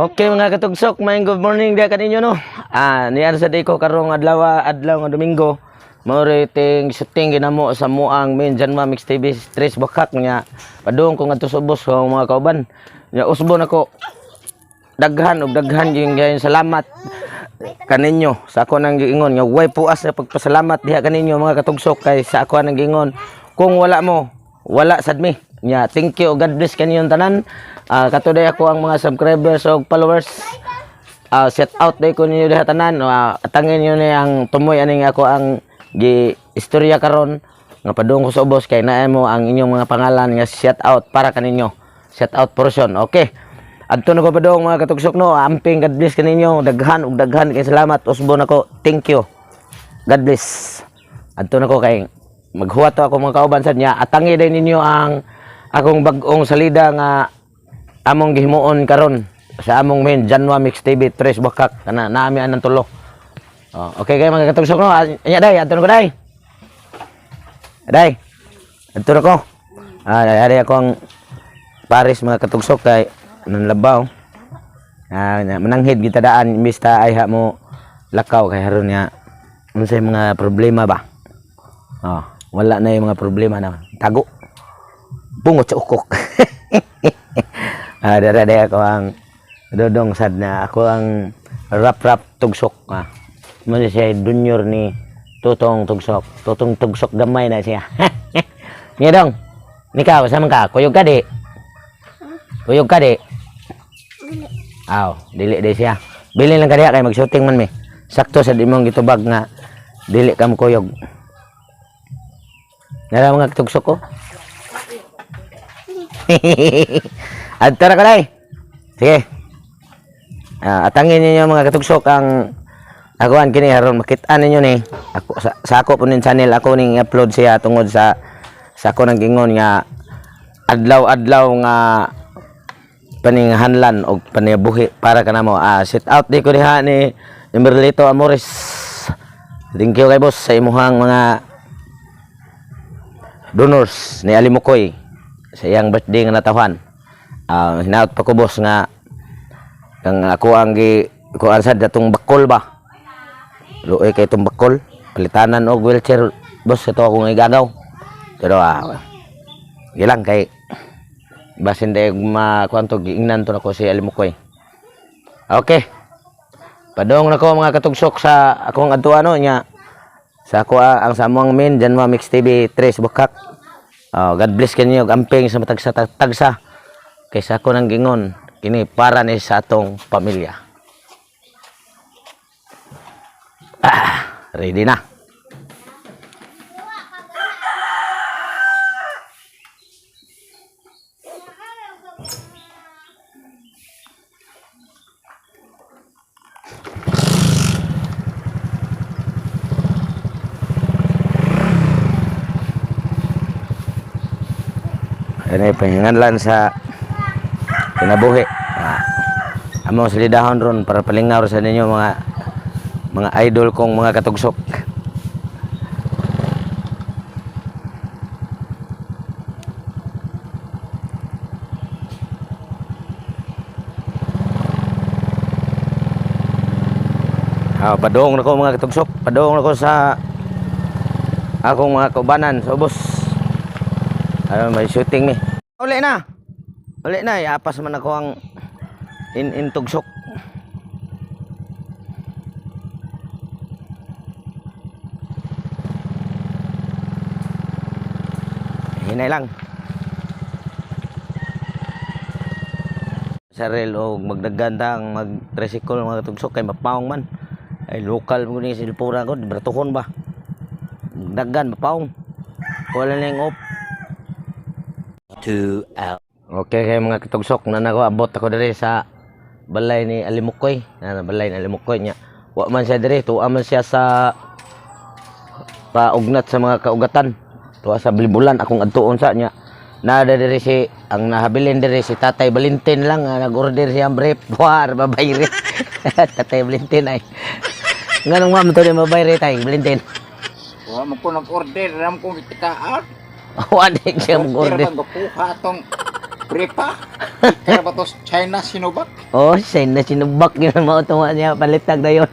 Okay mga katugsok, may good morning dia kaninyo no. Niyan sa day ko karong adlaw nga Domingo. Mao rating shooting ginamo sa muang main Janma Mix TV Stress Bakak nya. Padung ko ngadto sa ubos ko mga kauban. Nya usbon ako. Daghan yung salamat kaninyo sa ako nang giingon nga way puas na pagpasalamat diha kaninyo mga katugsok kay sa ako nang giingon. Kung wala mo, wala sad mi. Nya thank you, God bless kaniyong tanan. Katuday ako ang mga subscribers o followers. Set out day ko ninyo diha tanan. Atangin niyo ni ang tumoy aning ako ang gi istorya karon nga padung ko sa ubos kay naa mo ang inyong mga pangalan nga shout out para kaninyo. Shout out portion. Okay. Adto na ko padung mga katugsok no. Amping God bless kaninyo. Daghan ug daghan kay salamat. Usbon ako. Thank you. God bless. Adto na ko kay maghuwat ako mga kauban sad niya. Atangi day ninyo ang akong bag-ong salida nga among gihimuon karon sa among main Janwa Mix TV Tres Bakak kana naami anang tulo. Okay kay mga katugsok no. Anya day, adto na ko day. Day. Adto na ko. Ari ako ang Paris mga katugsok kay nanlabaw. Mananghid kita daan imbis ta ay mo lakaw kay haron nga unsay mga problema ba. Wala na yung mga problema na tago. Bungot sa ukok. Dara ako ang dodong sad na ako ang rap tugsok. Muna siya junior ni Tutong Tugsok. Tutong Tugsok gamay na siya. Niya dong. Nikaw, saan ka? Kuyog ka di? Kuyog ka di? Dili di siya. Bili lang ka diya kay mag-shooting man mi. Sakto sa di mong gitubag nga dili ka mo kuyog. Nara mga tugsok ko? Adto na ka day. Sige. Atangin ninyo mga katugsok ang akuan kini haron makita ninyo ni ako sa ako po nin channel ako ning upload siya tungod sa ako nang gingon nga adlaw-adlaw nga paninghanlan og panibuhi para kanamo. Sit out di ko diha ni Merlito Amores. Thank you kay boss sa imuhang mga donors ni Alimukoy sa iyang birthday nga natawhan. Hinaut pa ko boss nga kang ako ang kuan sad datong bakol ba. Luoy kay itong bakol palitanan og wheelchair boss ito ako nga igagaw. Pero gilang kay basin day makuanto giingnan to nako si Alimukoy. Okay. Padong nako mga katugsok sa akong adtuano nya sa ako ang samong main Janwa Mix TV Tres Bakak. God bless kanyo amping sa matag sa tagsa kaysa ako nang gingon kini para ni sa atong pamilya. Ready na. Ini penginganlan sa kinabuhi. Amo salidahon ron para palingaw sa ninyo mga idol kong mga katugsok. Padong na ko mga katugsok. Padong na ko sa akong mga kaubanan sa ubos. May shooting mi. Uli na. Iapas man ako ang in tugsok. Hinay lang. Sarel o magdagandang mag-tricycle mga tugsok kay mapaong man. Ay lokal mo ni silpura ko, bertuhon ba. Dagan mapaong. Wala na yung op. 2 hours. Okay kay mga katugsok na nako abot ako diri sa balay ni Alimukoy. Balay ni Alimukoy nya. Wa man siya diri, tuwa man siya sa paugnat sa mga kaugatan. Tuwa sa Blibulan akong adtuon sa nya. Nada diri si ang nahabilin diri si Tatay Valentin lang nag-order siya brief war babayre. Tatay Valentin ay. Nganong mo to ni babayre tay Valentin? Wa mo ko nag-order ram ko kita. Wala siya mag-order. Magkuha tong Prepa? Kaya ba to China Sinovac? Oh, na sinubak yun mo tuwa niya palitag na yun.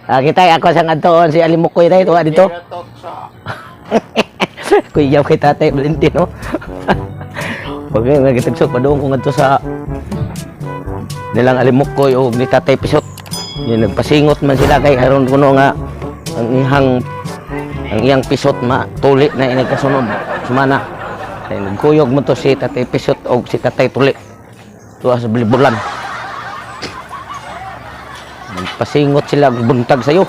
Kita ako sa ngadtoon si Alimukoy tayo tuwa dito. Kaya to sa... Kuya kay Tatay Valentino. Pag nga gitagsok pa doon kung ngadto sa nilang Alimukoy o ni Tatay Pisot. Yung nagpasingot man sila kay aron kuno nga ang iyang pisot tuli na inagkasunod sumana. Kay nagkuyog mo to si Tatay Pisot o si Tatay Tuli. Tuwa sa Bilibulan. Nagpasingot sila buntag sayo.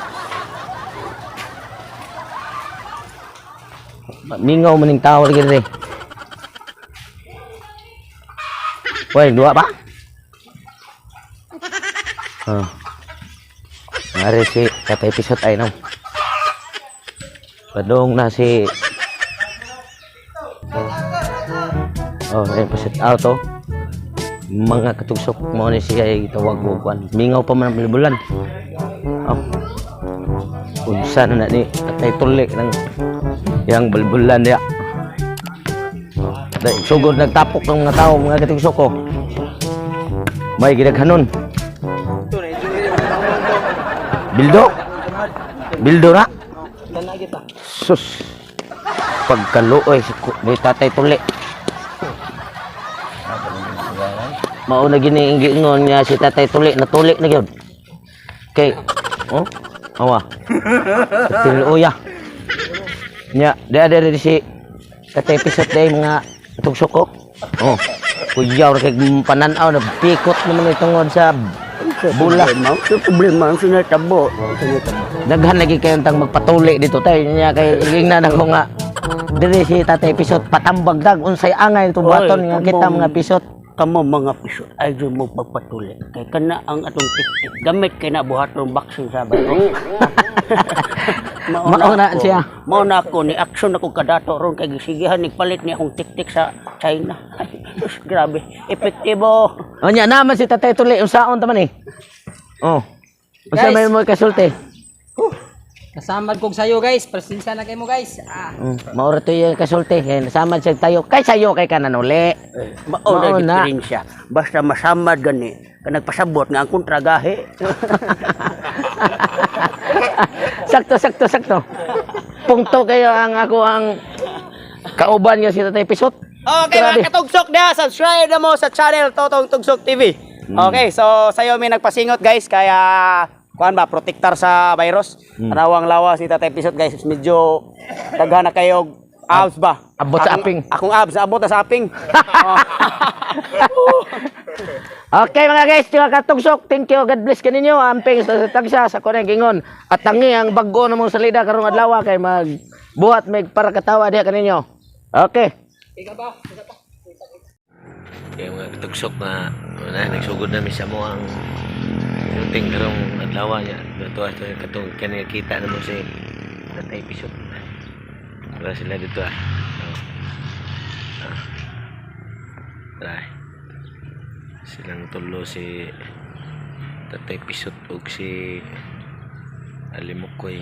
Mingaw maning tao lagi rin. Woi, dua pa? Oh. Mari si Tatay Pisot ay no. Padong na si pasit out oh. Mga katugsok mo ni siya ay tawag mo kwan. Mingaw pa man ang Bilibulan. Oh. Unsa na ni Tatay Tuli ng yang Bilibulan niya. Dahil sugod nagtapok ng mga tao, mga katugsok ko. May ginaghanon. Bildo? Bildo na? Sus. Pagkaluoy ni Tatay Tuli. Mauna gini ingon niya si Tatay Tuli na tuli na gyud. Kay oh, awa. Tiluya. Nya, ada si Tatay Pisot day mga tugsok ko. Oh. Kuyaw kay pananaw na pikot naman itungod sa bula. Sa problema ang sinatabo. Daghan lagi kayo tang magpatuli dito tayo niya kay ingnan ako nga diri si Tatay Pisot patambag dag unsay angay tubaton nga kita mga Pisot. Kamo mga Pisot ay dyan mo pagpatuli. Kay kana ang atong tiktik. Gamit kay na buhaton baksin sa bato. Mauna siya. Mauna ako ni action ako kadato ron kay gisigihan ni palit ni akong tiktik sa China. Ay, grabe. Epektibo. O nya naman si Tatay Tuli unsaon taman eh. Oh. Unsa may mo kasulti? Kasamad kog sayo guys, presensya na kay mo guys. Maura to yung kasulti. Nasamad siya tayo. Kay sayo kay kanan uli. Mauna diferensya. Basta masamad gani. Ka nagpasabot nga ang kontragahe. Sakto. Pungto kayo ang ako ang kauban niya si Tatay Pisot. Okay mga katugsok na, subscribe na mo sa channel Totong Tugsok TV. Okay, so sayo may nagpasingot guys, kaya kuan ba protector sa virus. Anawang lawa si Tatay Pisot guys, medyo daghan na kayo abs ba? Abot sa aping. Akong abs, abot sa aping. Okay mga guys, mga katugsok, thank you, God bless kaninyo. Amping sa tagsa sa kunang gingon. At tangi ang bago na mong salida karong adlaw kay magbuhat may para katawa diha kaninyo. Okay. Okay mga katugsok na nagsugod na mi sa mo ang shooting karong adlaw niya. Dito ato katong kanina kita na mo si Tatay Pisot. Wala sila dito silang tulo si Tatay Pisot ug si Alimukoy.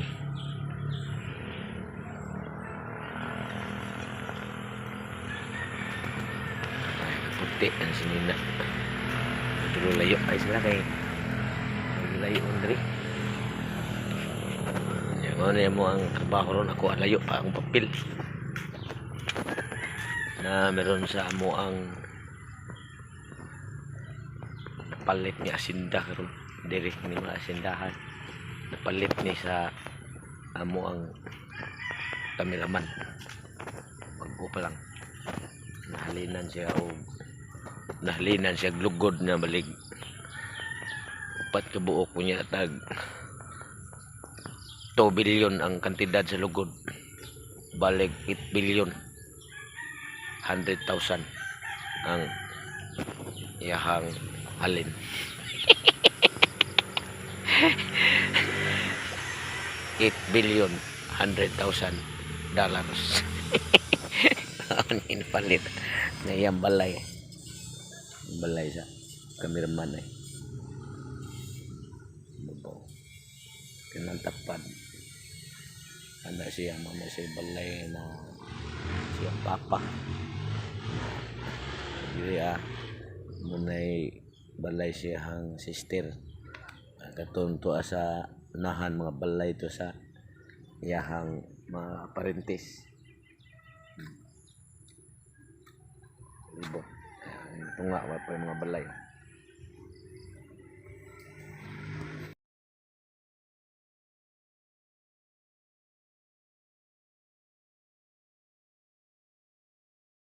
Puti ang sinina. Tulo layo ay sila kay layo ndri. Yan mo ang trabaho ron, ako layo pa ang papel. Na meron sa amo ang palit ni asinda karon diri ni mga asindahan. Napalit ni sa amo ang kameraman. Bago pa lang. Nahalinan siya glugod na balig. Upat ka buok ko niya tag 2 billion ang kantidad sa lugod. Balig 8 billion 100,000 ang iyahang halin. $8,100,000. Ano palit na iyang balay sa kameraman ay kinantapad anda siya balay na siyang papa Diri munay balay siyang sister. Katon to sa unahan mga balay to sa iyahang mga parentis. Libo. Tunga wa pa mga balay.